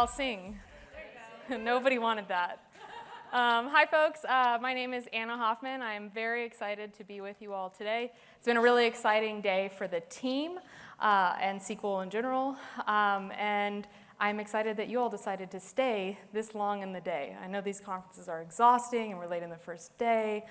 I'll sing. Nobody wanted that. Hi, folks. My name is Anna Hoffman. I'm very excited to be with you all today. It's been a really exciting day for the team and SQL in general. And I'm excited that you all decided to stay this long in the day. I know these conferences are exhausting and we're late in the first day.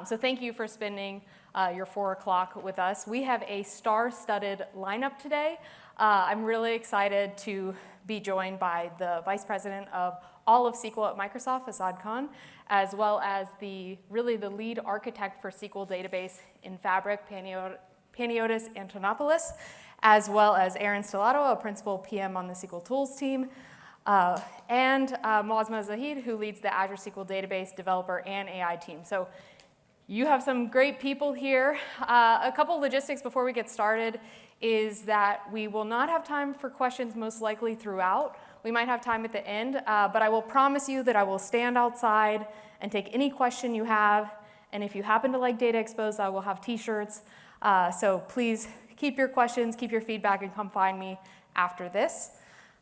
So thank you for spending your 4 o'clock with us. We have a star-studded lineup today. I'm really excited to be joined by the Vice President of all of SQL at Microsoft, Asad Khan, as well as the lead architect for SQL database in Fabric, Panagiotis Antonopoulos, as well as Aaron Stellato, a principal PM on the SQL Tools team, and 𝗦𝗲𝗀𝗀𝗍𝗲𝗍, who leads the Azure SQL Database developer and AI team. So you have some great people here. A couple logistics before we get started is that we will not have time for questions most likely throughout. We might have time at the end, but I will promise you that I will stand outside and take any question you have. And if you happen to like Data Exposed, I will have t-shirts. So please keep your questions, keep your feedback, and come find me after this.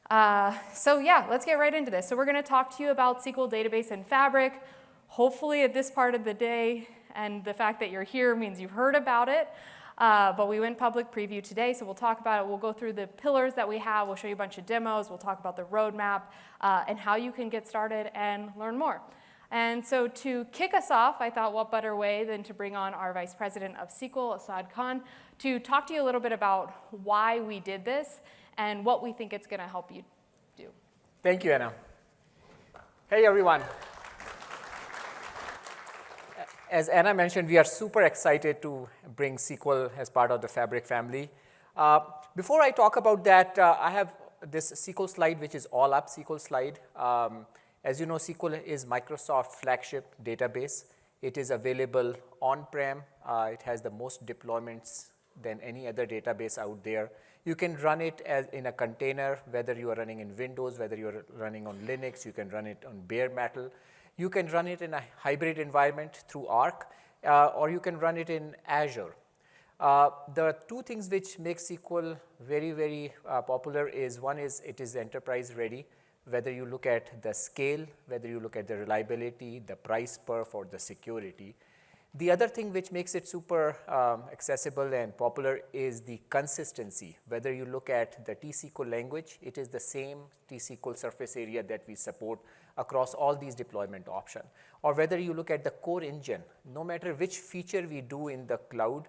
So yeah, let's get right into this. So we're going to talk to you about SQL Database and Fabric. Hopefully at this part of the day, and the fact that you're here means you've heard about it. But we went public preview today, so we'll talk about it. We'll go through the pillars that we have. We'll show you a bunch of demos. We'll talk about the roadmap and how you can get started and learn more. And so to kick us off, I thought what better way than to bring on our Vice President of SQL, Asad Khan, to talk to you a little bit about why we did this and what we think it's going to help you do. Thank you, Anna. Hey, everyone. As Anna mentioned, we are super excited to bring SQL as part of the Fabric family. Before I talk about that, I have this SQL slide, which is all-up SQL slide. As you know, SQL is Microsoft flagship database. It is available on-prem. It has the most deployments than any other database out there. You can run it as in a container, whether you are running in Windows, whether you are running on Linux, you can run it on bare metal. You can run it in a hybrid environment through Arc, or you can run it in Azure. The two things which make SQL very, very popular is, one is it is enterprise ready, whether you look at the scale, whether you look at the reliability, the price perf, or the security. The other thing which makes it super accessible and popular is the consistency. Whether you look at the T-SQL language, it is the same T-SQL surface area that we support across all these deployment options. Or whether you look at the core engine, no matter which feature we do in the cloud,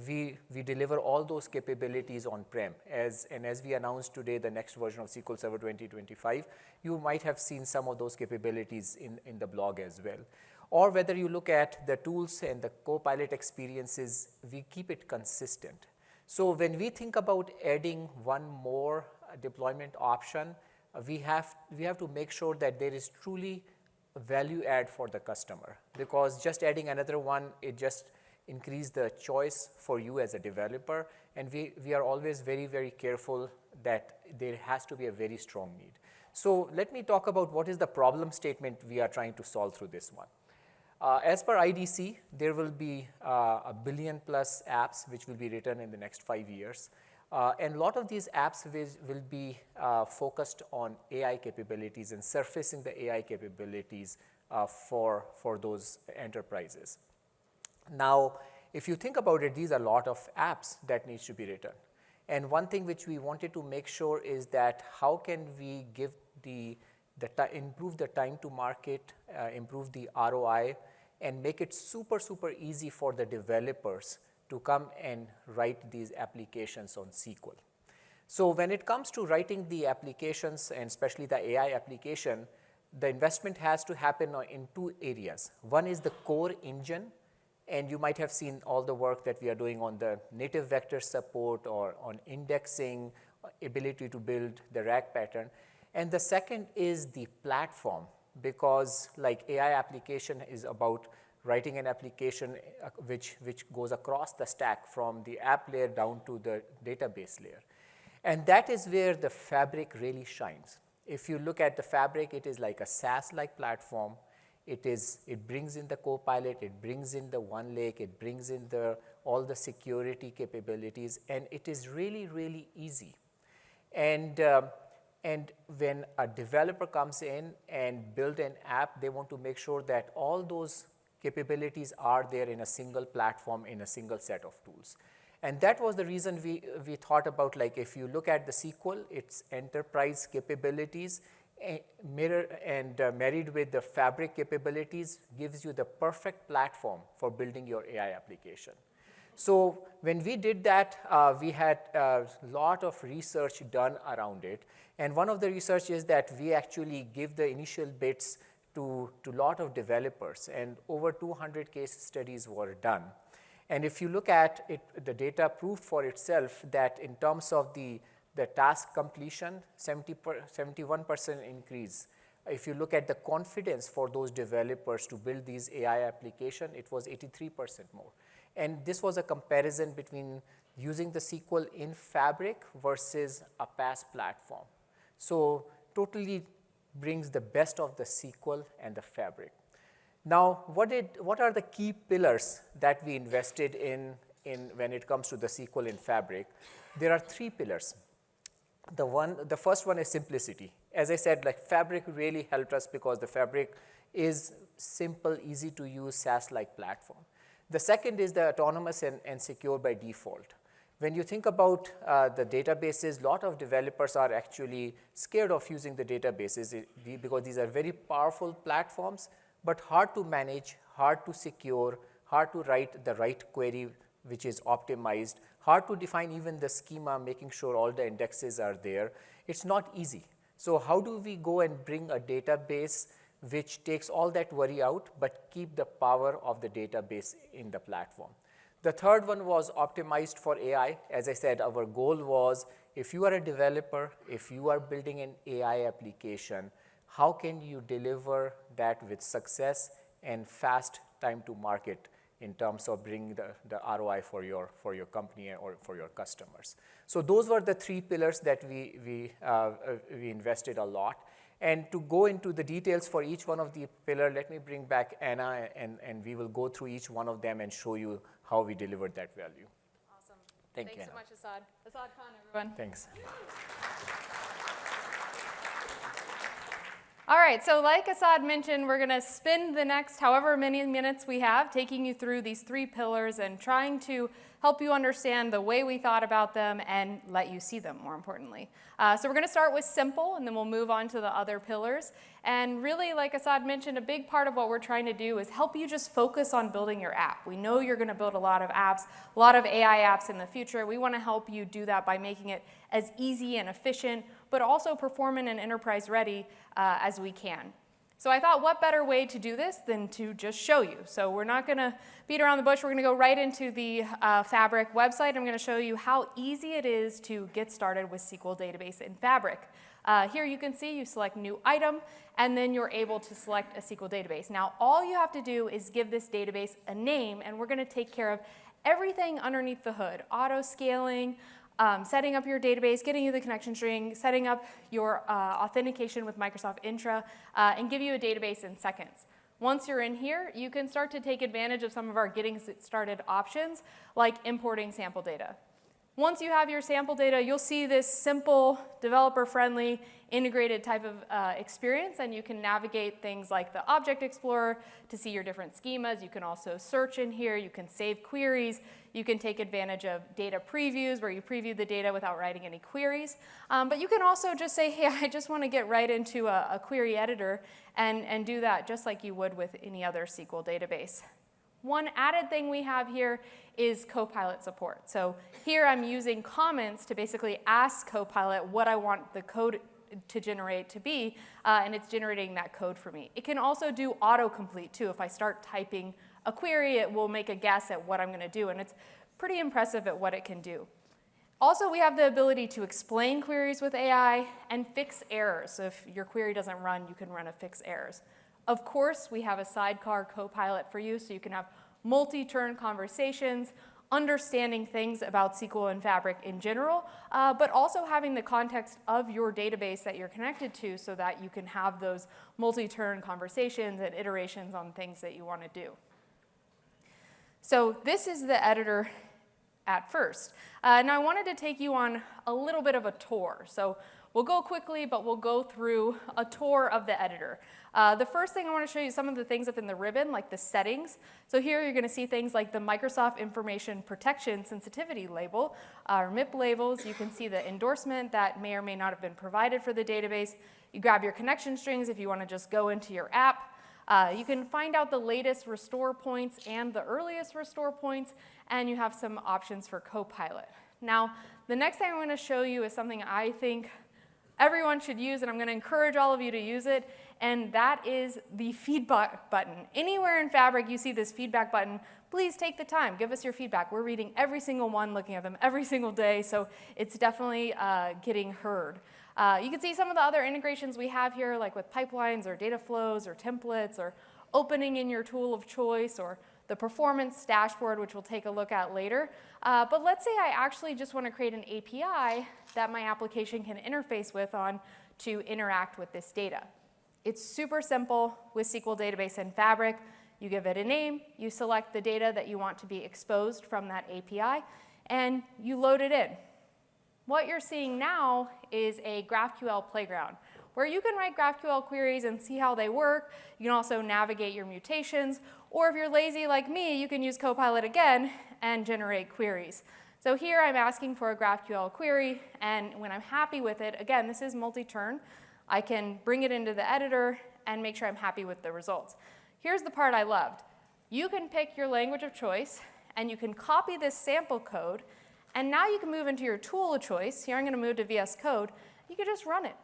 we deliver all those capabilities on-prem. As we announced today, the next version of SQL Server 2025, you might have seen some of those capabilities in the blog as well. Or whether you look at the tools and the Copilot experiences, we keep it consistent. So when we think about adding one more deployment option, we have to make sure that there is truly value add for the customer, because just adding another one, it just increase the choice for you as a developer, and we are always very, very careful that there has to be a very strong need. So let me talk about what is the problem statement we are trying to solve through this one. As per IDC, there will be a billion plus apps which will be written in the next 5 years. And a lot of these apps will be focused on AI capabilities and surfacing the AI capabilities for those enterprises. Now, if you think about it, these are a lot of apps that needs to be written. And one thing which we wanted to make sure is that how can we give improve the time to market, improve the ROI, and make it super, super easy for the developers to come and write these applications on SQL. So when it comes to writing the applications, and especially the AI application, the investment has to happen in two areas. One is the core engine, and you might have seen all the work that we are doing on the native vector support or on indexing, ability to build the RAG pattern. And the second is the platform, because like AI application is about writing an application which goes across the stack from the app layer down to the database layer. And that is where the Fabric really shines. If you look at the Fabric, it is like a SaaS-like platform. It brings in the Copilot, it brings in the OneLake, it brings in all the security capabilities, and it is really, really easy. And And when a developer comes in and build an app, they want to make sure that all those capabilities are there in a single platform, in a single set of tools. And that was the reason we thought about, like, if you look at the SQL, its enterprise capabilities, married with the Fabric capabilities, gives you the perfect platform for building your AI application. So when we did that, we had a lot of research done around it. And one of the research is that we actually give the initial bits to a lot of developers, and over 200 case studies were done. And if you look at it, the data proved for itself that in terms of the task completion, 71% increase. If you look at the confidence for those developers to build these AI applications, it was 83% more. And this was a comparison between using the SQL in Fabric versus a PaaS platform. So totally brings the best of the SQL and the Fabric. Now, what are the key pillars that we invested in when it comes to the SQL in Fabric? There are 3 pillars. The first one is simplicity. As I said, like, Fabric really helped us because the Fabric is simple, easy to use, SaaS-like platform. The second is the autonomous and secure by default. When you think about the databases, a lot of developers are actually scared of using the databases because these are very powerful platforms, but hard to manage, hard to secure, hard to write the right query which is optimized, hard to define even the schema, making sure all the indexes are there. It's not easy. So how do we go and bring a database which takes all that worry out, but keep the power of the database in the platform? The third one was optimized for AI. As I said, our goal was, if you are a developer, if you are building an AI application, how can you deliver that with success and fast time to market in terms of bringing the ROI for your company or for your customers? So those were the 3 pillars that we invested a lot. And to go into the details for each one of the pillars, let me bring back Anna, and we will go through each one of them and show you how we delivered that value. Awesome. Thanks so much, Asad. Asad Khan, everyone. Thanks. All right, so like Asad mentioned, we're going to spend the next however many minutes we have taking you through these 3 pillars and trying to help you understand the way we thought about them and let you see them, more importantly. So we're going to start with simple, and then we'll move on to the other pillars. And really, like Asad mentioned, a big part of what we're trying to do is help you just focus on building your app. We know you're going to build a lot of apps, a lot of AI apps in the future. We want to help you do that by making it as easy and efficient, but also performant and enterprise ready as we can. So I thought, what better way to do this than to just show you? So we're not going to beat around the bush. We're going to go right into the Fabric website. I'm going to show you how easy it is to get started with SQL database in Fabric. Here you can see you select new item, and then you're able to select a SQL database. Now, all you have to do is give this database a name, and we're going to take care of everything underneath the hood: auto scaling, setting up your database, getting you the connection string, setting up your authentication with Microsoft Intra, and give you a database in seconds. Once you're in here, you can start to take advantage of some of our getting started options, like importing sample data. Once you have your sample data, you'll see this simple, developer-friendly, integrated type of experience, and you can navigate things like the Object Explorer to see your different schemas. You can also search in here. You can save queries. You can take advantage of data previews, where you preview the data without writing any queries. But you can also just say, hey, I just want to get right into a query editor and do that just like you would with any other SQL database. One added thing we have here is Copilot support. So here I'm using comments to basically ask Copilot what I want the code to generate to be, and it's generating that code for me. It can also do autocomplete too. If I start typing a query, it will make a guess at what I'm going to do, and it's pretty impressive at what it can do. Also, we have the ability to explain queries with AI and fix errors. So if your query doesn't run, you can run a fix errors. Of course, we have a sidecar Copilot for you, so you can have multi-turn conversations, understanding things about SQL and Fabric in general, but also having the context of your database that you're connected to so that you can have those multi-turn conversations and iterations on things that you want to do. So this is the editor at first. Now I wanted to take you on a little bit of a tour. So We'll go quickly, but we'll go through a tour of the editor. The first thing I want to show you some of the things up in the ribbon, like the settings. So here you're going to see things like the Microsoft Information Protection Sensitivity label, or MIP labels. You can see the endorsement that may or may not have been provided for the database. You grab your connection strings if you want to just go into your app. You can find out the latest restore points and the earliest restore points, and you have some options for Copilot. Now, the next thing I'm going to show you is something I think everyone should use, and I'm going to encourage all of you to use it, and that is the feedback button. Anywhere in Fabric you see this feedback button, please take the time, give us your feedback. We're reading every single one, looking at them every single day, so it's definitely getting heard. You can see some of the other integrations we have here, like with pipelines or data flows or templates or opening in your tool of choice or the performance dashboard, which we'll take a look at later. But let's say I actually just want to create an API that my application can interface with on to interact with this data. It's super simple with SQL Database and Fabric. You give it a name, you select the data that you want to be exposed from that API, and you load it in. What you're seeing now is a GraphQL playground where you can write GraphQL queries and see how they work. You can also navigate your mutations, or if you're lazy like me, you can use Copilot again and generate queries. So here I'm asking for a GraphQL query, and when I'm happy with it, again, this is multi-turn, I can bring it into the editor and make sure I'm happy with the results. Here's the part I loved. You can pick your language of choice, and you can copy this sample code, and now you can move into your tool of choice. Here I'm going to move to VS Code. You can just run it.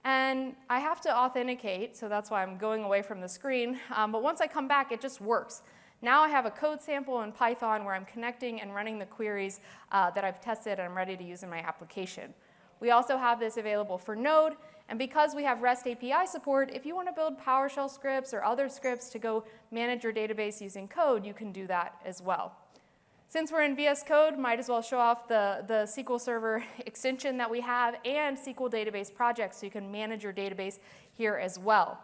And I have to authenticate, so that's why I'm going away from the screen. But once I come back, it just works. Now I have a code sample in Python where I'm connecting and running the queries that I've tested and I'm ready to use in my application. We also have this available for Node. And because we have REST API support, if you want to build PowerShell scripts or other scripts to go manage your database using code, you can do that as well. Since we're in VS Code, might as well show off the SQL Server extension that we have and SQL Database projects so you can manage your database here as well.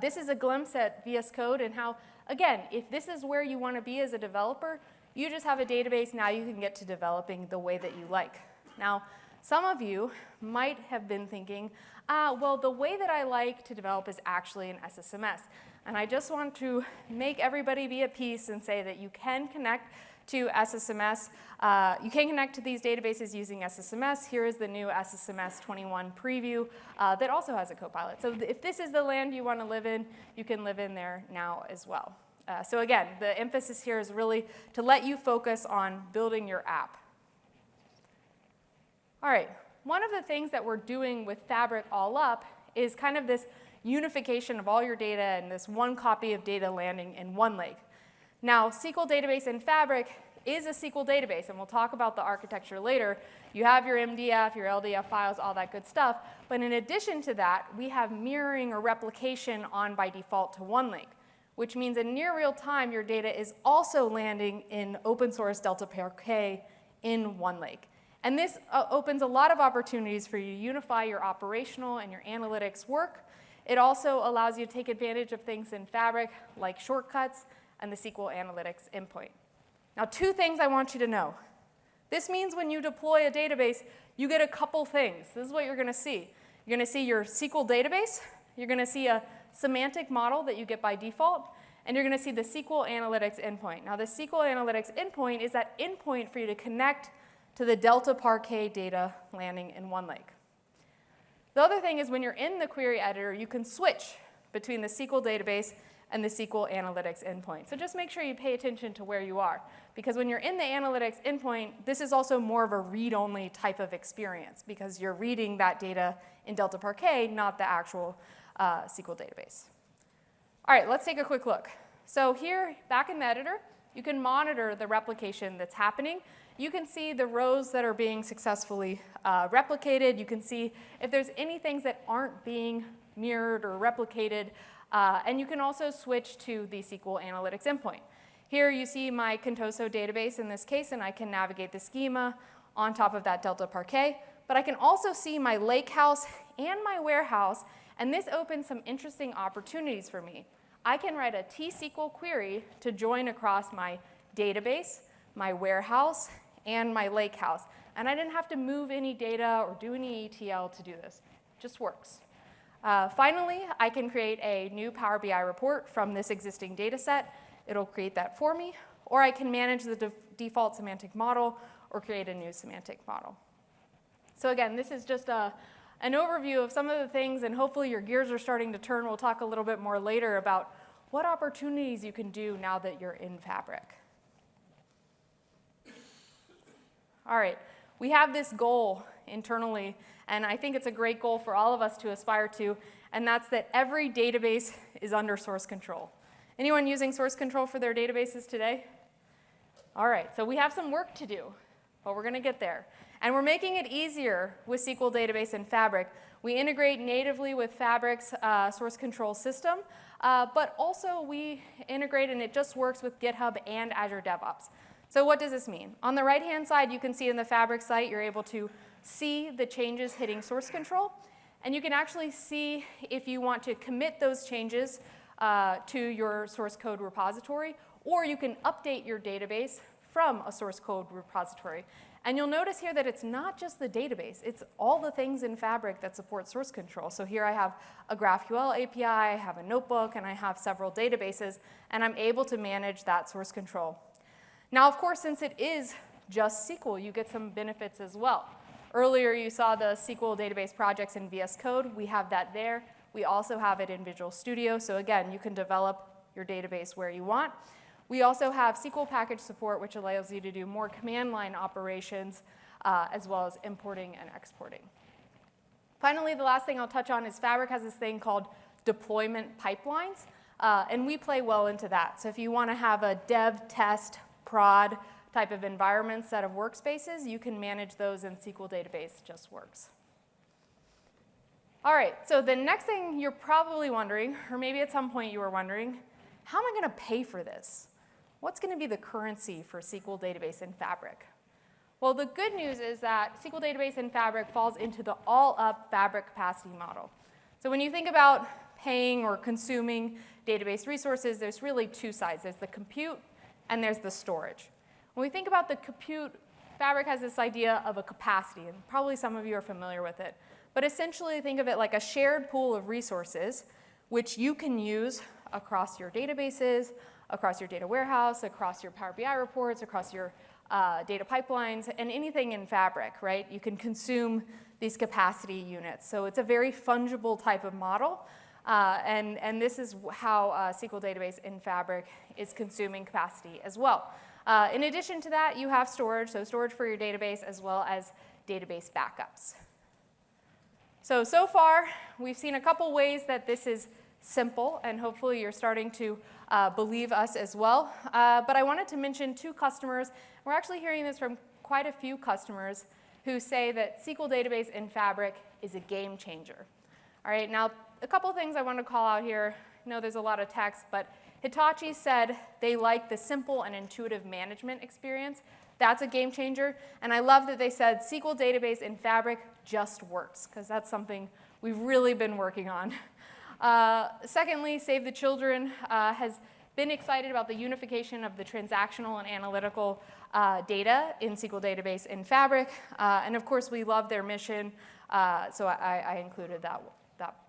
This is a glimpse at VS Code and how, again, if this is where you want to be as a developer, you just have a database, now you can get to developing the way that you like. Now, some of you might have been thinking, well, the way that I like to develop is actually in SSMS. And I just want to make everybody be at peace and say that you can connect to SSMS. You can connect to these databases using SSMS. Here is the new SSMS 21 preview that also has a Copilot. So if this is the land you want to live in, you can live in there now as well. So again, the emphasis here is really to let you focus on building your app. All right, one of the things that we're doing with Fabric all up is kind of this unification of all your data and this one copy of data landing in OneLake. Now, SQL Database in Fabric is a SQL database, and we'll talk about the architecture later. You have your MDF, your LDF files, all that good stuff. But in addition to that, we have mirroring or replication on by default to OneLake, which means in near real time, your data is also landing in open source 𝗬𝗲𝗏 in OneLake. And this opens a lot of opportunities for you to unify your operational and your analytics work. It also allows you to take advantage of things in Fabric like shortcuts and the SQL Analytics endpoint. Now, two things I want you to know. This means when you deploy a database, you get a couple things. This is what you're going to see. You're going to see your SQL database. You're going to see a semantic model that you get by default. And you're going to see the SQL Analytics endpoint. Now, the SQL Analytics endpoint is that endpoint for you to connect to the 𝗬𝗏𝗏𝗏 data landing in OneLake. The other thing is when you're in the query editor, you can switch between the SQL database and the SQL Analytics endpoint. So just make sure you pay attention to where you are. Because when you're in the Analytics endpoint, this is also more of a read-only type of experience because you're reading that data in 𝗬𝗏𝗏𝗏, not the actual SQL database. All right, let's take a quick look. So here, back in the editor, you can monitor the replication that's happening. You can see the rows that are being successfully replicated. You can see if there's any things that aren't being mirrored or replicated. And you can also switch to the SQL Analytics endpoint. Here you see my Contoso database in this case, and I can navigate the schema on top of that 𝗬𝗏𝗏𝗏. But I can also see my lakehouse and my warehouse, and this opens some interesting opportunities for me. I can write a T-SQL query to join across my database, my warehouse, and my lakehouse. And I didn't have to move any data or do any ETL to do this. It just works. Finally, I can create a new Power BI report from this existing data set. It'll create that for me. Or I can manage the default semantic model or create a new semantic model. So again, this is just an overview of some of the things, and hopefully your gears are starting to turn. We'll talk a little bit more later about what opportunities you can do now that you're in Fabric. All right, we have this goal internally, and I think it's a great goal for all of us to aspire to, and that's that every database is under source control. Anyone using source control for their databases today? All right, so we have some work to do, but we're going to get there. And we're making it easier with SQL Database and Fabric. We integrate natively with Fabric's source control system, but also we integrate, and it just works with GitHub and Azure DevOps. So what does this mean? On the right-hand side, you can see in the Fabric site, you're able to see the changes hitting source control, and you can actually see if you want to commit those changes to your source code repository, or you can update your database from a source code repository. And you'll notice here that it's not just the database, it's all the things in Fabric that support source control. So here I have a GraphQL API, I have a notebook, and I have several databases, and I'm able to manage that source control. Now, of course, since it is just SQL, you get some benefits as well. Earlier, you saw the SQL database projects in VS Code. We have that there. We also have it in Visual Studio. So again, you can develop your database where you want. We also have SQL package support, which allows you to do more command line operations, as well as importing and exporting. Finally, the last thing I'll touch on is Fabric has this thing called deployment pipelines, and we play well into that. So if you want to have a dev, test, prod type of environment set of workspaces, you can manage those in SQL Database. It just works. All right, so the next thing you're probably wondering, or maybe at some point you were wondering, how am I going to pay for this? What's going to be the currency for SQL Database in Fabric? Well, the good news is that SQL Database in Fabric falls into the all-up Fabric capacity model. So when you think about paying or consuming database resources, there's really two sides. There's the compute and there's the storage. When we think about the compute, Fabric has this idea of a capacity, and probably some of you are familiar with it. But essentially, think of it like a shared pool of resources which you can use across your databases, across your data warehouse, across your Power BI reports, across your data pipelines, and anything in Fabric, right? You can consume these capacity units. So it's a very fungible type of model. And this is how SQL Database in Fabric is consuming capacity as well. In addition to that, you have storage, so storage for your database as well as database backups. So far, we've seen a couple ways that this is simple, and hopefully you're starting to believe us as well. But I wanted to mention two customers. We're actually hearing this from quite a few customers who say that SQL Database in Fabric is a game changer. All right, now a couple things I want to call out here. I know there's a lot of text, but Hitachi said they like the simple and intuitive management experience. That's a game changer. And I love that they said SQL Database in Fabric just works, because that's something we've really been working on. Secondly, Save the Children has been excited about the unification of the transactional and analytical data in SQL Database in Fabric. And of course, we love their mission, so I included that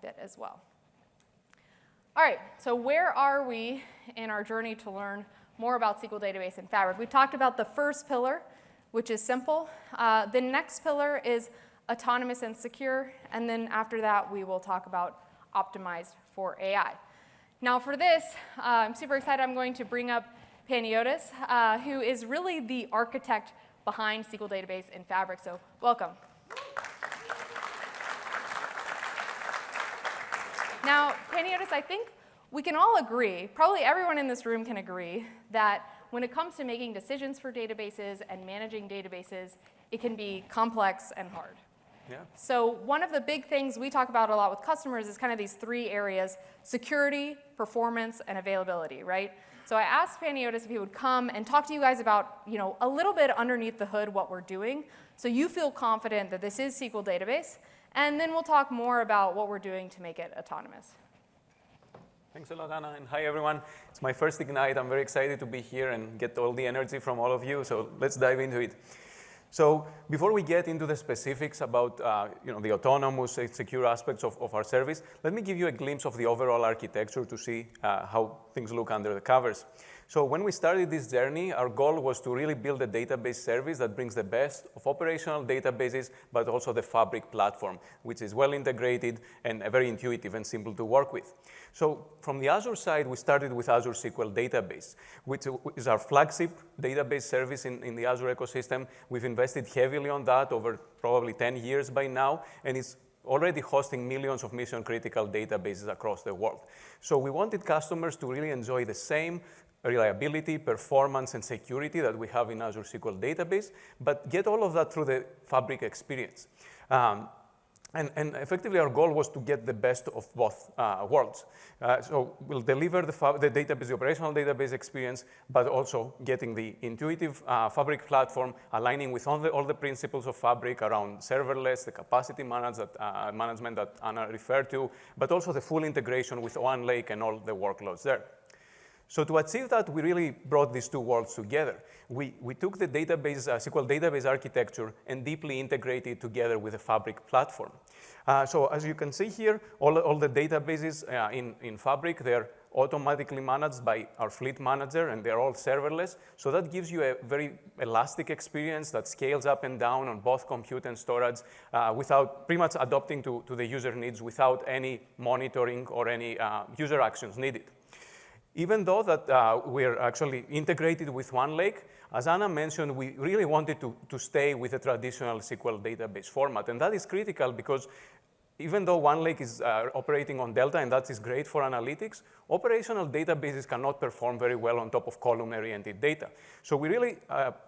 bit as well. All right, so where are we in our journey to learn more about SQL Database in Fabric? We talked about the first pillar, which is simple. The next pillar is autonomous and secure, and then after that, we will talk about optimized for AI. Now for this, I'm super excited. I'm going to bring up Panagiotis, who is really the architect behind SQL Database in Fabric, so welcome. Now, Panagiotis, I think we can all agree, probably everyone in this room can agree, that when it comes to making decisions for databases and managing databases, it can be complex and hard. Yeah. So one of the big things we talk about a lot with customers is kind of these three areas: security, performance, and availability, right? So I asked Panagiotis if he would come and talk to you guys about, a little bit underneath the hood what we're doing, so you feel confident that this is SQL Database, and then we'll talk more about what we're doing to make it autonomous. Thanks a lot, Anna, and hi, everyone. It's my first Ignite. I'm very excited to be here and get all the energy from all of you, so let's dive into it. So before we get into the specifics about the autonomous and secure aspects of our service, let me give you a glimpse of the overall architecture to see how things look under the covers. So when we started this journey, our goal was to really build a database service that brings the best of operational databases, but also the Fabric platform, which is well integrated and very intuitive and simple to work with. So from the Azure side, we started with Azure SQL Database, which is our flagship database service in the Azure ecosystem. We've invested heavily on that over probably 10 years by now, and it's already hosting millions of mission-critical databases across the world. So we wanted customers to really enjoy the same reliability, performance, and security that we have in Azure SQL Database, but get all of that through the Fabric experience. And effectively, our goal was to get the best of both worlds. So we'll deliver the database, the operational database experience, but also getting the intuitive Fabric platform, aligning with all the principles of Fabric around serverless, the capacity management that Anna referred to, but also the full integration with OneLake and all the workloads there. So to achieve that, we really brought these two worlds together. We took the database, SQL database architecture and deeply integrated it together with the Fabric platform. So as you can see here, all the databases in Fabric, they're automatically managed by our fleet manager, and they're all serverless. So that gives you a very elastic experience that scales up and down on both compute and storage without pretty much adapting to the user needs without any monitoring or any user actions needed. Even though that we're actually integrated with OneLake, as Anna mentioned, we really wanted to stay with the traditional SQL database format. And that is critical because even though OneLake is operating on Delta, and that is great for analytics, operational databases cannot perform very well on top of column-oriented data. So we really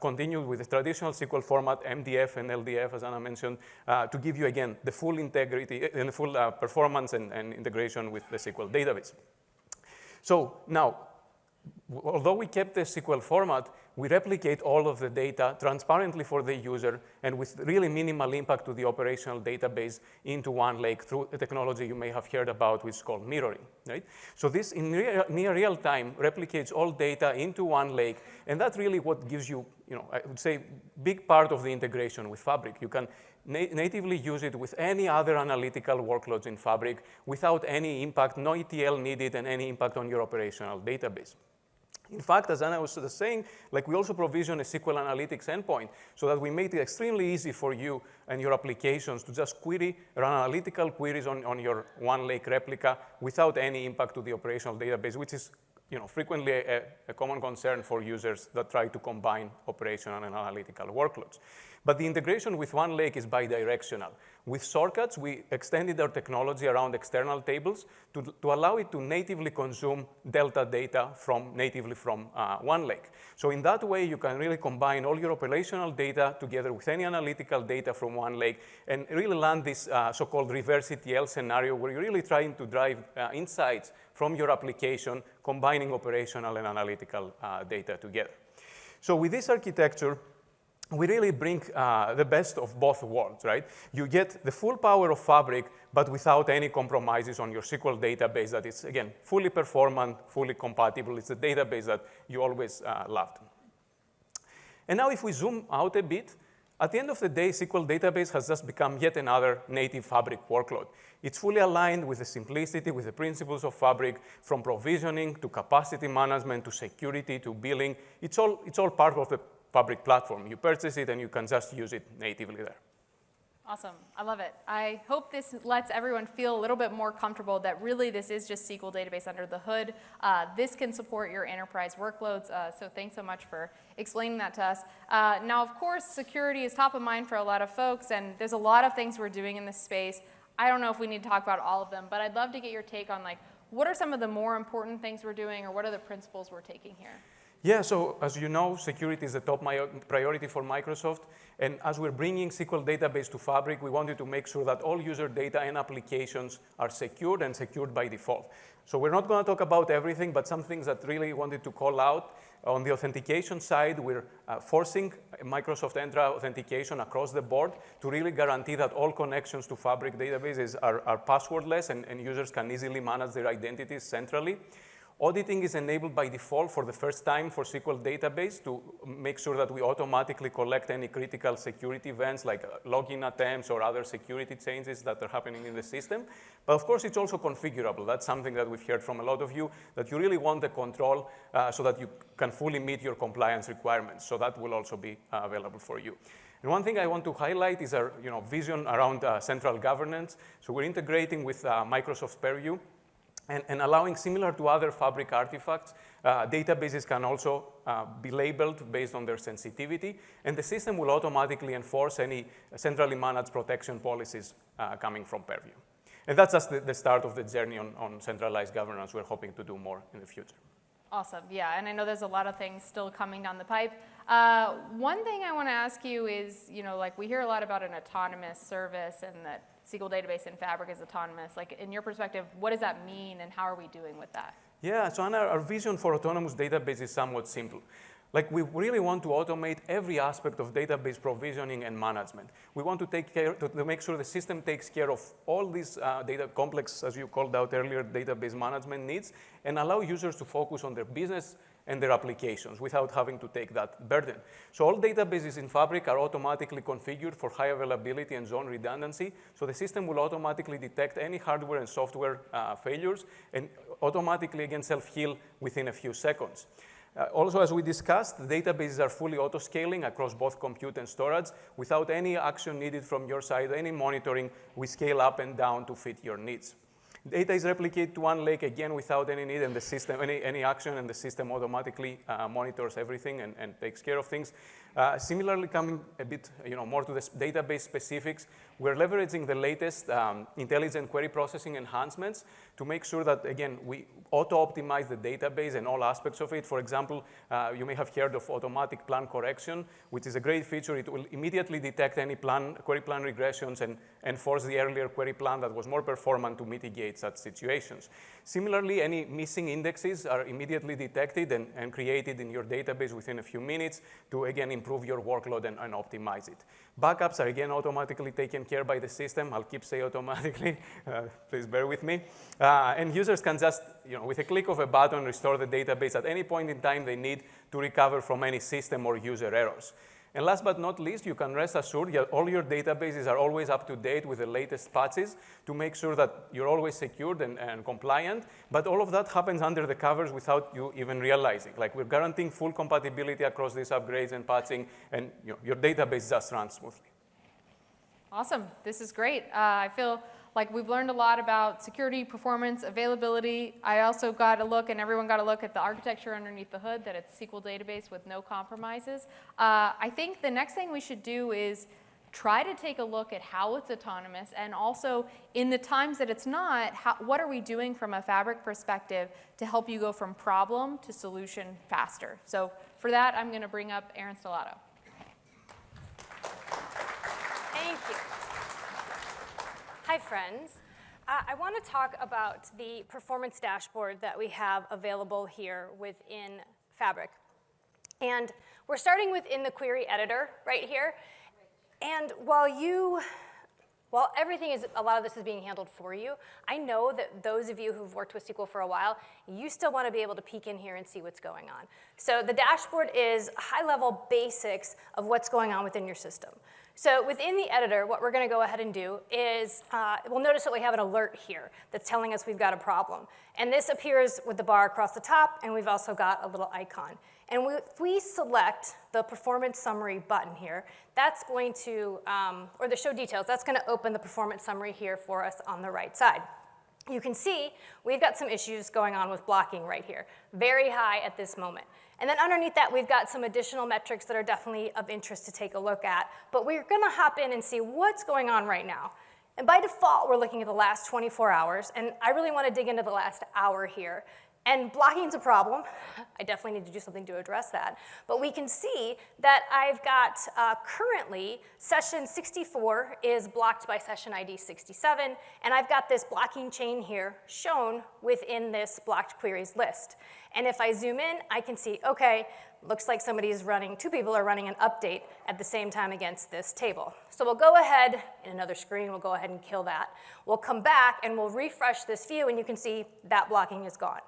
continued with the traditional SQL format, MDF and LDF, as Anna mentioned, to give you, again, the full integrity and the full performance and integration with the SQL database. So now, although we kept the SQL format, we replicate all of the data transparently for the user and with really minimal impact to the operational database into OneLake through a technology you may have heard about, which is called mirroring. Right? So this, in near real time, replicates all data into OneLake, and that's really what gives you, I would say, big part of the integration with Fabric. You can natively use it with any other analytical workloads in Fabric without any impact, no ETL needed, and any impact on your operational database. In fact, as Anna was saying, we also provision a SQL Analytics endpoint so that we made it extremely easy for you and your applications to just run analytical queries on your OneLake replica without any impact to the operational database, which is frequently a common concern for users that try to combine operational and analytical workloads. But the integration with OneLake is bidirectional. With shortcuts, we extended our technology around external tables to allow it to natively consume Delta data natively from OneLake. So in that way, you can really combine all your operational data together with any analytical data from OneLake and really land this so-called reverse ETL scenario where you're really trying to drive insights from your application, combining operational and analytical data together. So with this architecture, we really bring the best of both worlds, right? You get the full power of Fabric, but without any compromises on your SQL database that is, again, fully performant, fully compatible. It's a database that you always loved. And now if we zoom out a bit, at the end of the day, SQL database has just become yet another native Fabric workload. It's fully aligned with the simplicity, with the principles of Fabric, from provisioning to capacity management to security to billing. It's all part of the Fabric platform. You purchase it and you can just use it natively there. Awesome. I love it. I hope this lets everyone feel a little bit more comfortable that really this is just SQL database under the hood. This can support your enterprise workloads. So thanks so much for explaining that to us. Now, of course, security is top of mind for a lot of folks, and there's a lot of things we're doing in this space. I don't know if we need to talk about all of them, but I'd love to get your take on what are some of the more important things we're doing, or what are the principles we're taking here? Yeah, so as you know, security is the top priority for Microsoft. And as we're bringing SQL database to Fabric, we wanted to make sure that all user data and applications are secured and secured by default. So we're not going to talk about everything, but some things that really wanted to call out. On the authentication side, we're forcing Microsoft Entra authentication across the board to really guarantee that all connections to Fabric databases are passwordless and users can easily manage their identities centrally. Auditing is enabled by default for the first time for SQL database to make sure that we automatically collect any critical security events like login attempts or other security changes that are happening in the system. But of course, it's also configurable. That's something that we've heard from a lot of you, that you really want the control so that you can fully meet your compliance requirements. So that will also be available for you. And one thing I want to highlight is our vision around central governance. So we're integrating with Microsoft's Purview. And allowing, similar to other Fabric artifacts, databases can also be labeled based on their sensitivity, and the system will automatically enforce any centrally managed protection policies coming from Purview. And that's just the start of the journey on centralized governance. We're hoping to do more in the future. Awesome, yeah, and I know there's a lot of things still coming down the pipe. One thing I want to ask you is, like we hear a lot about an autonomous service and that SQL database in Fabric is autonomous. Like in your perspective, what does that mean and how are we doing with that? Yeah, so Anna, our vision for autonomous database is somewhat simple. Like we really want to automate every aspect of database provisioning and management. We want to take care, to make sure the system takes care of all these data complex, as you called out earlier, database management needs, and allow users to focus on their business and their applications without having to take that burden. So all databases in Fabric are automatically configured for high availability and zone redundancy. So the system will automatically detect any hardware and software failures and automatically, again, self-heal within a few seconds. Also, as we discussed, the databases are fully auto-scaling across both compute and storage without any action needed from your side, any monitoring. We scale up and down to fit your needs. Data is replicated to one lake, again, without any need and the system, any action, and the system automatically monitors everything and takes care of things. Similarly, coming a bit more to the database specifics, we're leveraging the latest intelligent query processing enhancements to make sure that, again, we auto-optimize the database and all aspects of it. For example, you may have heard of automatic plan correction, which is a great feature. It will immediately detect any query plan regressions and enforce the earlier query plan that was more performant to mitigate such situations. Similarly, any missing indexes are immediately detected and created in your database within a few minutes to, again, improve your workload and optimize it. Backups are, again, automatically taken care by the system. I'll keep saying automatically. Please bear with me. And users can just, with a click of a button, restore the database at any point in time they need to recover from any system or user errors. And last but not least, you can rest assured that all your databases are always up to date with the latest patches to make sure that you're always secured and compliant. But all of that happens under the covers without you even realizing. Like, we're guaranteeing full compatibility across these upgrades and patching, and your database just runs smoothly. Awesome. This is great. I feel like we've learned a lot about security, performance, availability. I also got a look, and everyone got a look at the architecture underneath the hood, that it's SQL database with no compromises. I think the next thing we should do is try to take a look at how it's autonomous, and also in the times that it's not, what are we doing from a Fabric perspective to help you go from problem to solution faster. So for that, I'm going to bring up Aaron Stellato. Thank you. Hi, friends. I want to talk about the performance dashboard that we have available here within Fabric. And we're starting within the query editor right here. And while everything is, a lot of this is being handled for you, I know that those of you who've worked with SQL for a while, you still want to be able to peek in here and see what's going on. So the dashboard is high-level basics of what's going on within your system. So within the editor, what we're going to go ahead and do is, we'll notice that we have an alert here that's telling us we've got a problem. And this appears with the bar across the top, and we've also got a little icon. And if we select the performance summary button here, that's going to, or the show details, that's going to open the performance summary here for us on the right side. You can see we've got some issues going on with blocking right here, very high at this moment. And then underneath that, we've got some additional metrics that are definitely of interest to take a look at. But we're going to hop in and see what's going on right now. And by default, we're looking at the last 24 hours. And I really want to dig into the last hour here. And blocking is a problem. I definitely need to do something to address that. But we can see that I've got currently session 64 is blocked by session ID 67. And I've got this blocking chain here shown within this blocked queries list. And if I zoom in, I can see, OK, looks like two people are running an update at the same time against this table. So we'll go ahead, in another screen, we'll go ahead and kill that. We'll come back, and we'll refresh this view, and you can see that blocking is gone.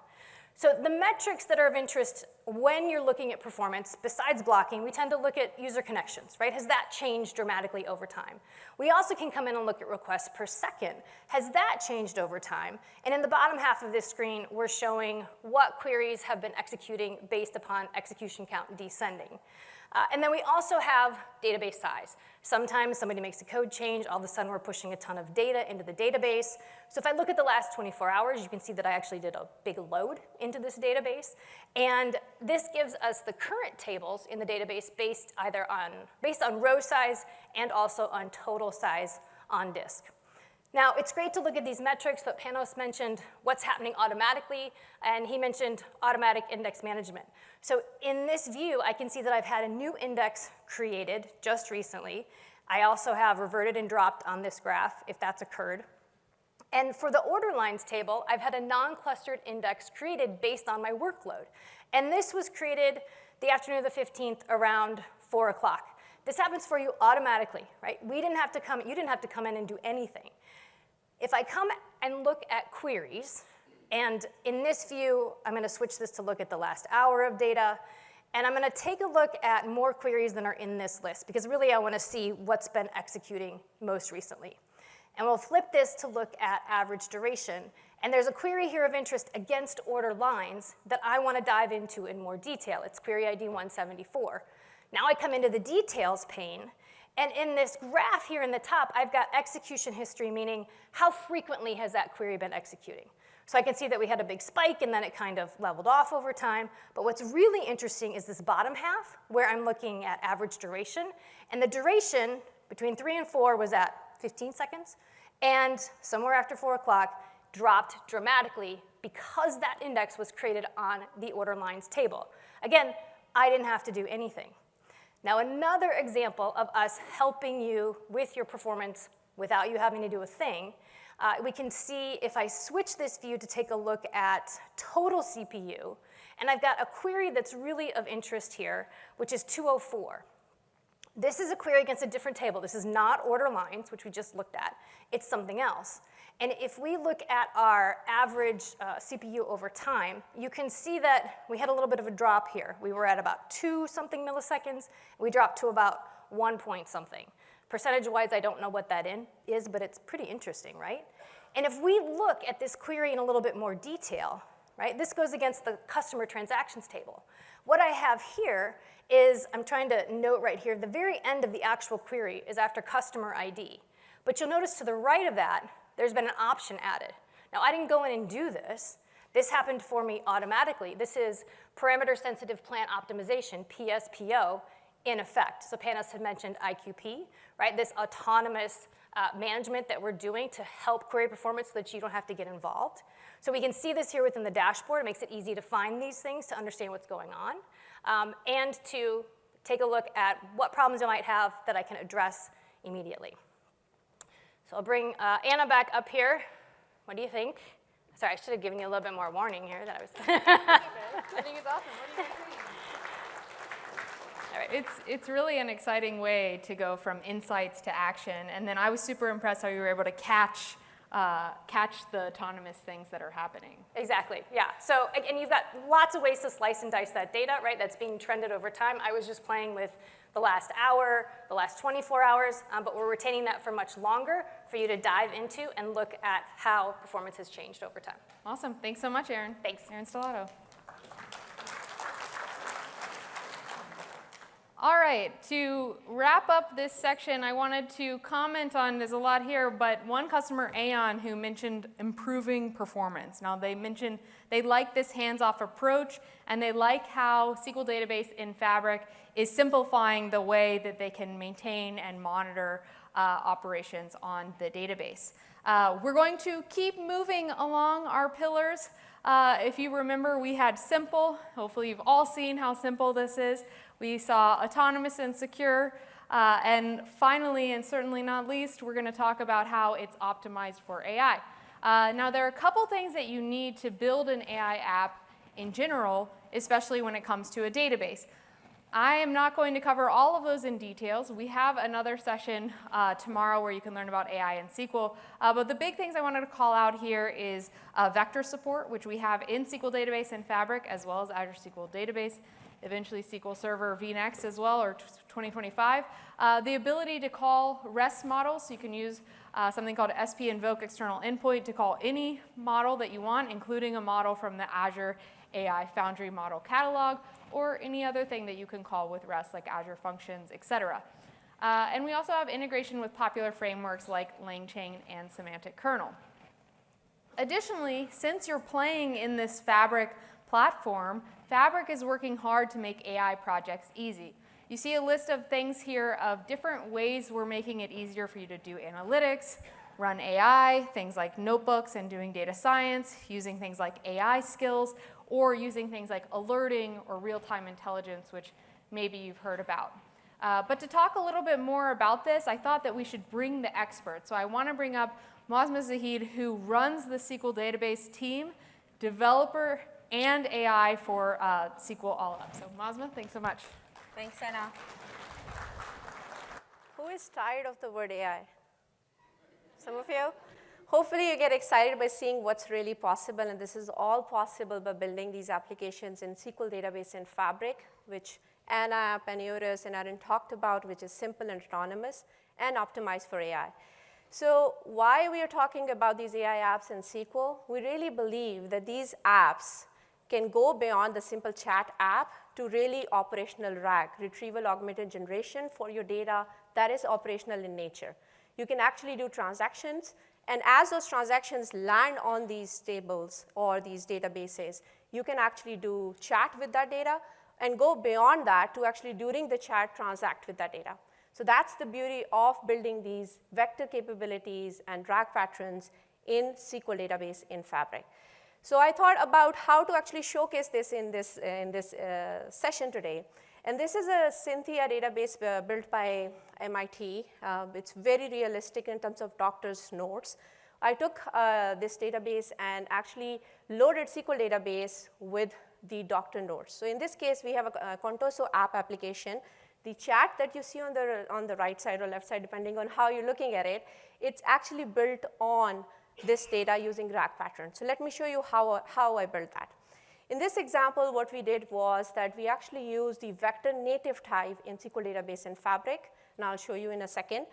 So the metrics that are of interest when you're looking at performance, besides blocking, we tend to look at user connections, right? Has that changed dramatically over time? We also can come in and look at requests per second. Has that changed over time? And in the bottom half of this screen, we're showing what queries have been executing based upon execution count descending. And then we also have database size. Sometimes somebody makes a code change, all of a sudden we're pushing a ton of data into the database. So if I look at the last 24 hours, you can see that I actually did a big load into this database. And this gives us the current tables in the database based on row size and also on total size on disk. Now, it's great to look at these metrics, but Panos mentioned what's happening automatically, and he mentioned automatic index management. So in this view, I can see that I've had a new index created just recently. I also have reverted and dropped on this graph, if that's occurred. And for the order lines table, I've had a non-clustered index created based on my workload. And this was created the afternoon of the 15th around 4 o'clock. This happens for you automatically, right? You didn't have to come in and do anything. If I come and look at queries, and in this view, I'm going to switch this to look at the last hour of data, and I'm going to take a look at more queries than are in this list, because really I want to see what's been executing most recently. And we'll flip this to look at average duration, and there's a query here of interest against order lines that I want to dive into in more detail. It's query ID 174. Now I come into the details pane, and in this graph here in the top, I've got execution history, meaning how frequently has that query been executing. So I can see that we had a big spike, and then it kind of leveled off over time. But what's really interesting is this bottom half, where I'm looking at average duration. And the duration between 3 and 4 was at 15 seconds, and somewhere after 4 o'clock dropped dramatically because that index was created on the order lines table. Again, I didn't have to do anything. Now, another example of us helping you with your performance without you having to do a thing, we can see if I switch this view to take a look at total CPU, and I've got a query that's really of interest here, which is 204. This is a query against a different table. This is not order lines, which we just looked at. It's something else. And if we look at our average CPU over time, you can see that we had a little bit of a drop here. We were at about 2-something milliseconds. We dropped to about 1 point something. Percentage-wise, I don't know what that is, but it's pretty interesting, right? And if we look at this query in a little bit more detail, right, this goes against the customer transactions table. What I have here is, I'm trying to note right here, the very end of the actual query is after customer ID. But you'll notice to the right of that, there's been an option added. Now, I didn't go in and do this. This happened for me automatically. This is parameter sensitive plant optimization, PSPO, in effect. So Panos had mentioned IQP, right? This autonomous management that we're doing to help query performance so that you don't have to get involved. So we can see this here within the dashboard. It makes it easy to find these things, to understand what's going on, and to take a look at what problems I might have that I can address immediately. So I'll bring Anna back up here. What do you think? Sorry, I should have given you a little bit more warning here that I was. I think it's awesome. What do you think? All right. It's really an exciting way to go from insights to action. And then I was super impressed how you were able to catch the autonomous things that are happening. Exactly, yeah. So, and you've got lots of ways to slice and dice that data, right? That's being trended over time. I was just playing with the last hour, the last 24 hours, but we're retaining that for much longer for you to dive into and look at how performance has changed over time. Awesome. Thanks so much, Erin. Thanks. Erin Stellato. All right, to wrap up this section, I wanted to comment on, there's a lot here, but one customer, Aon, who mentioned improving performance. Now, they mentioned they like this hands-off approach, and they like how SQL database in Fabric is simplifying the way that they can maintain and monitor operations on the database. We're going to keep moving along our pillars. If you remember, we had simple. Hopefully, you've all seen how simple this is. We saw autonomous and secure. And finally, and certainly not least, we're going to talk about how it's optimized for AI. Now, there are a couple things that you need to build an AI app in general, especially when it comes to a database. I am not going to cover all of those in details. We have another session tomorrow where you can learn about AI and SQL. But the big things I wanted to call out here is vector support, which we have in SQL Database and Fabric, as well as Azure SQL Database, eventually SQL Server vNext as well, or 2025. The ability to call REST models, so you can use something called SP invoke external endpoint to call any model that you want, including a model from the Azure AI Foundry model catalog, or any other thing that you can call with REST, like Azure Functions, etc. And we also have integration with popular frameworks like LangChain and Semantic Kernel. Additionally, since you're playing in this Fabric platform, Fabric is working hard to make AI projects easy. You see a list of things here of different ways we're making it easier for you to do analytics, run AI, things like notebooks and doing data science, using things like AI skills, or using things like alerting or real-time intelligence, which maybe you've heard about. But to talk a little bit more about this, I thought that we should bring the experts. So I want to bring up 𝗦𝗲𝘀𝗀𝗍𝗃, who runs the SQL database team, developer, and AI for SQL All Up. So 𝗦𝗲𝘀, thanks so much. Thanks, Anna. Who is tired of the word AI? Some of you? Hopefully you get excited by seeing what's really possible, and this is all possible by building these applications in SQL Database and Fabric, which Anna, Panagiotis, and Aaron talked about, which is simple and autonomous and optimized for AI. So why we are talking about these AI apps in SQL? We really believe that these apps can go beyond the simple chat app to really operational RAG, retrieval augmented generation, for your data that is operational in nature. You can actually do transactions, and as those transactions land on these tables or these databases, you can actually do chat with that data and go beyond that to actually, during the chat, transact with that data. So that's the beauty of building these vector capabilities and RAG patterns in SQL Database in Fabric. So I thought about how to actually showcase this in this session today. And this is a 𝗦𝗽𝗀 database built by MIT. It's very realistic in terms of doctors' notes. I took this database and actually loaded SQL database with the doctor notes. So in this case, we have a Contoso app application. The chat that you see on the right side or left side, depending on how you're looking at it, it's actually built on this data using RAG patterns. So let me show you how I built that. In this example, what we did was that we actually used the vector native type in SQL Database and Fabric, and I'll show you in a second.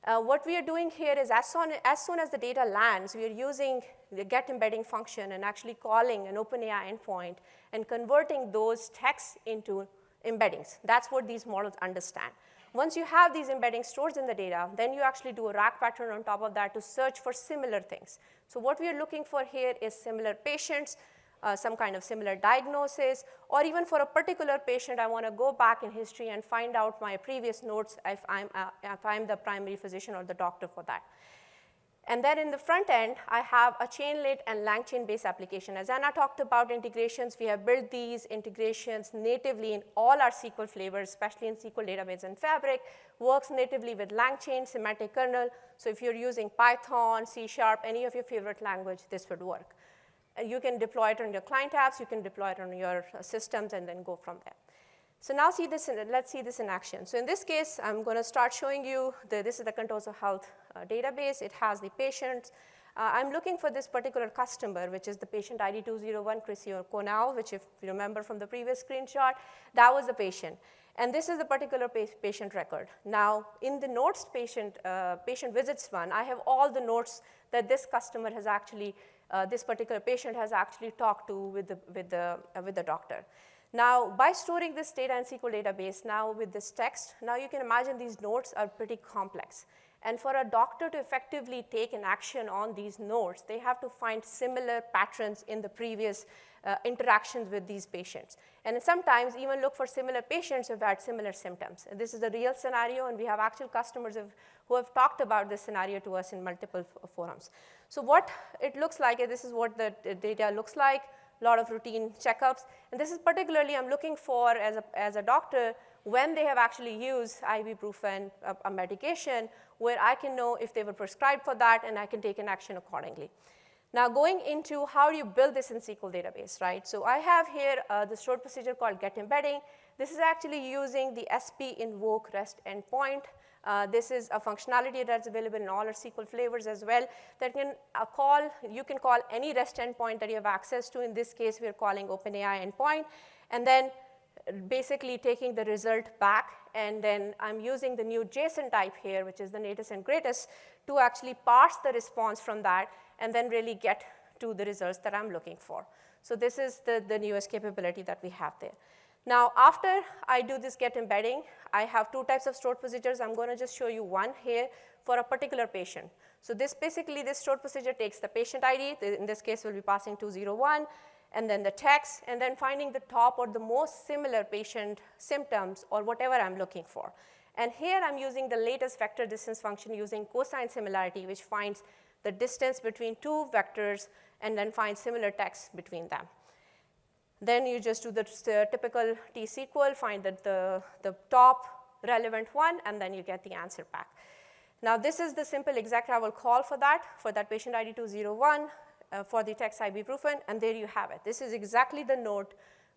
What we are doing here is as soon as the data lands, we are using the get embedding function and actually calling an OpenAI endpoint and converting those texts into embeddings. That's what these models understand. Once you have these embeddings stored in the data, then you actually do a RAG pattern on top of that to search for similar things. So what we are looking for here is similar patients, some kind of similar diagnosis, or even for a particular patient, I want to go back in history and find out my previous notes if I'm the primary physician or the doctor for that. And then in the front end, I have a Chainlit and LangChain-based application. As Anna talked about integrations, we have built these integrations natively in all our SQL flavors, especially in SQL Database and Fabric, works natively with LangChain, Semantic Kernel. So if you're using Python, C#, any of your favorite language, this would work. You can deploy it on your client apps, you can deploy it on your systems, and then go from there. So now let's see this in action. So in this case, I'm going to start showing you, this is the Contoso Health database. It has the patients. I'm looking for this particular customer, which is the patient ID 201𝗬𝗀𝗃𝗀𝗃 𝗀, which if you remember from the previous screenshot, that was the patient. And this is the particular patient record. Now, in the notes patient visits one, I have all the notes that this customer has actually, this particular patient has actually talked to with the doctor. Now, by storing this data in SQL database, now with this text, now you can imagine these notes are pretty complex. And for a doctor to effectively take an action on these notes, they have to find similar patterns in the previous interactions with these patients. And sometimes even look for similar patients who have had similar symptoms. And this is a real scenario, and we have actual customers who have talked about this scenario to us in multiple forums. So what it looks like, this is what the data looks like. A lot of routine checkups. And this is particularly I'm looking for as a doctor when they have actually used ibuprofen, a medication, where I can know if they were prescribed for that and I can take an action accordingly. Now going into how do you build this in SQL database, right? So I have here the stored procedure called get embedding. This is actually using the SP invoke REST endpoint. This is a functionality that's available in all our SQL flavors as well that can you can call any REST endpoint that you have access to. In this case, we're calling OpenAI endpoint, and then basically taking the result back, and then I'm using the new JSON type here, which is the latest and greatest, to actually parse the response from that and then really get to the results that I'm looking for. So this is the newest capability that we have there. Now, after I do this get embedding, I have two types of stored procedures. I'm going to just show you one here for a particular patient. So this stored procedure takes the patient ID. In this case, we'll be passing 201, and then the text, and then finding the top or the most similar patient symptoms or whatever I'm looking for. And here I'm using the latest vector distance function using cosine similarity, which finds the distance between two vectors and then finds similar text between them. Then you just do the typical T-SQL, find the top relevant one, and then you get the answer back. Now this is the simple exec I will call for that patient ID 201 for the text ibuprofen, and there you have it. This is exactly the node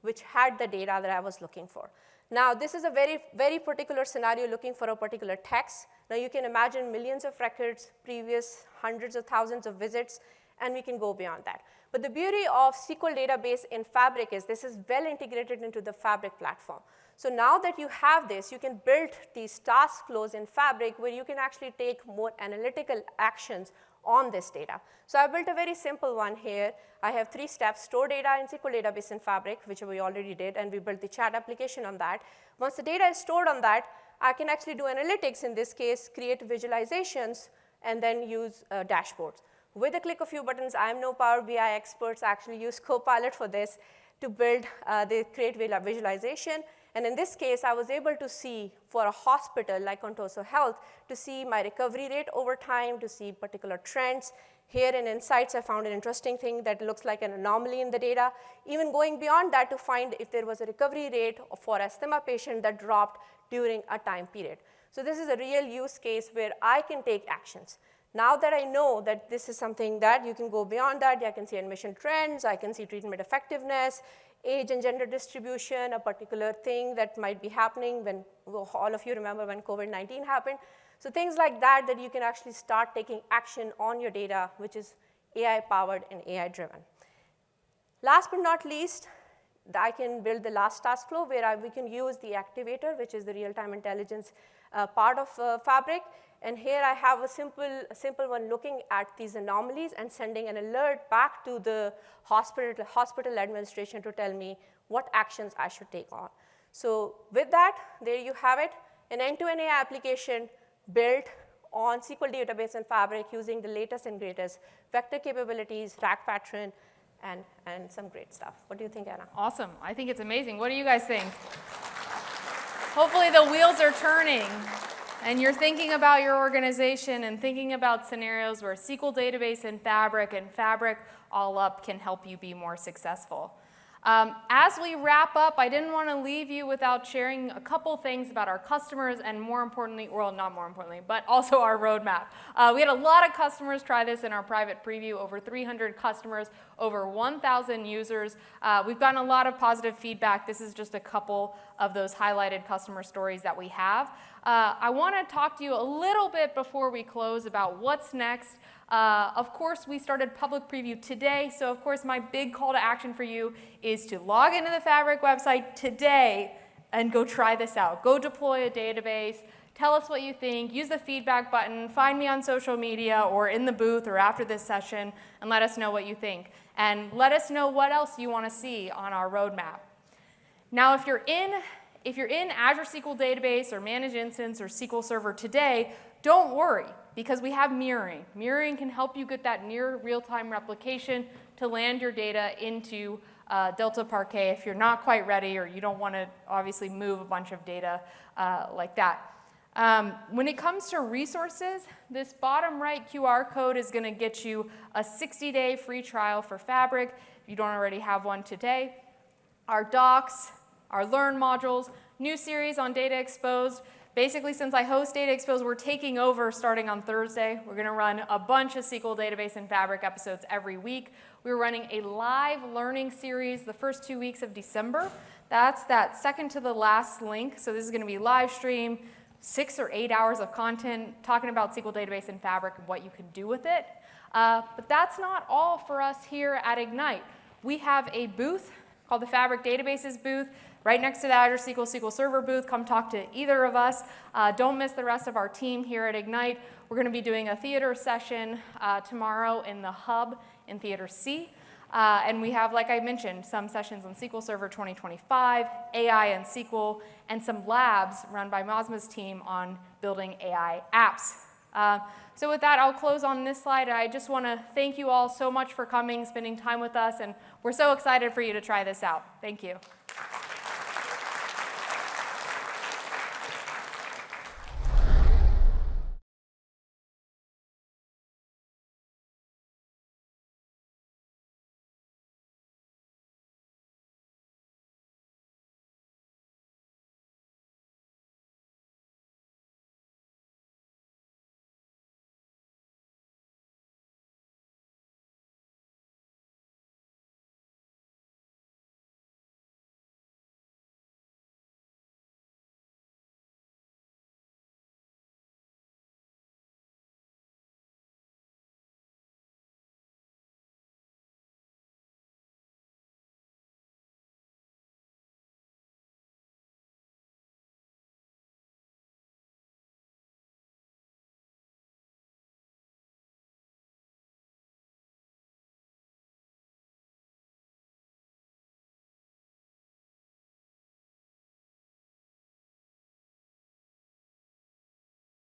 which had the data that I was looking for. Now this is a very, very particular scenario looking for a particular text. Now you can imagine millions of records, previous hundreds of thousands of visits, and we can go beyond that. But the beauty of SQL database in Fabric is this is well integrated into the Fabric platform. So now that you have this, you can build these task flows in Fabric where you can actually take more analytical actions on this data. So I built a very simple one here. I have 3 steps: store data in SQL database in Fabric, which we already did, and we built the chat application on that. Once the data is stored on that, I can actually do analytics, in this case, create visualizations, and then use dashboards. With a click of a few buttons, I am no Power BI experts. I actually use Copilot for this to build the create visualization. And in this case, I was able to see for a hospital like Ontoso Health, to see my recovery rate over time, to see particular trends. Here in Insights, I found an interesting thing that looks like an anomaly in the data. Even going beyond that to find if there was a recovery rate for asthma patient that dropped during a time period. So this is a real use case where I can take actions. Now that I know that this is something that you can go beyond that, I can see admission trends, I can see treatment effectiveness, age and gender distribution, a particular thing that might be happening when, well, all of you remember when COVID-19 happened. So things like that you can actually start taking action on your data, which is AI-powered and AI-driven. Last but not least, I can build the last task flow where we can use the activator, which is the real-time intelligence part of Fabric. And here I have a simple one looking at these anomalies and sending an alert back to the hospital administration to tell me what actions I should take on. So with that, there you have it, an end-to-end AI application built on SQL database and Fabric using the latest and greatest vector capabilities, RAG pattern, and some great stuff. What do you think, Anna? Awesome. I think it's amazing. What do you guys think? Hopefully the wheels are turning and you're thinking about your organization and thinking about scenarios where SQL database and Fabric all up can help you be more successful. As we wrap up, I didn't want to leave you without sharing a couple things about our customers and more importantly, well, not more importantly, but also our roadmap. We had a lot of customers try this in our private preview, over 300 customers, over 1,000 users. We've gotten a lot of positive feedback. This is just a couple of those highlighted customer stories that we have. I want to talk to you a little bit before we close about what's next. Of course, we started public preview today, so of course my big call to action for you is to log into the Fabric website today and go try this out. Go deploy a database, tell us what you think, use the feedback button, find me on social media or in the booth or after this session and let us know what you think. And let us know what else you want to see on our roadmap. Now, if you're in Azure SQL Database or Managed Instance or SQL Server today, don't worry, because we have mirroring. Mirroring can help you get that near real-time replication to land your data into Delta Parquet if you're not quite ready or you don't want to obviously move a bunch of data like that. When it comes to resources, this bottom right QR code is going to get you a 60-day free trial for Fabric if you don't already have one today. Our docs, our Learn modules, new series on data exposed, Basically, since I host Data Expos, we're taking over starting on Thursday. We're going to run a bunch of SQL Database and Fabric episodes every week. We're running a live learning series the first 2 weeks of December. That's that second to the last link. So this is going to be live stream, 6 or 8 hours of content talking about SQL Database and Fabric and what you can do with it. But that's not all for us here at Ignite. We have a booth called the Fabric Databases booth right next to the Azure SQL Server booth. Come talk to either of us. Don't miss the rest of our team here at Ignite. We're going to be doing a theater session tomorrow in the hub in Theater C. And we have, like I mentioned, some sessions on SQL Server 2025, AI and SQL, and some labs run by Mosma's team on building AI apps. So with that, I'll close on this slide. I just want to thank you all so much for coming, spending time with us, and we're so excited for you to try this out. Thank you.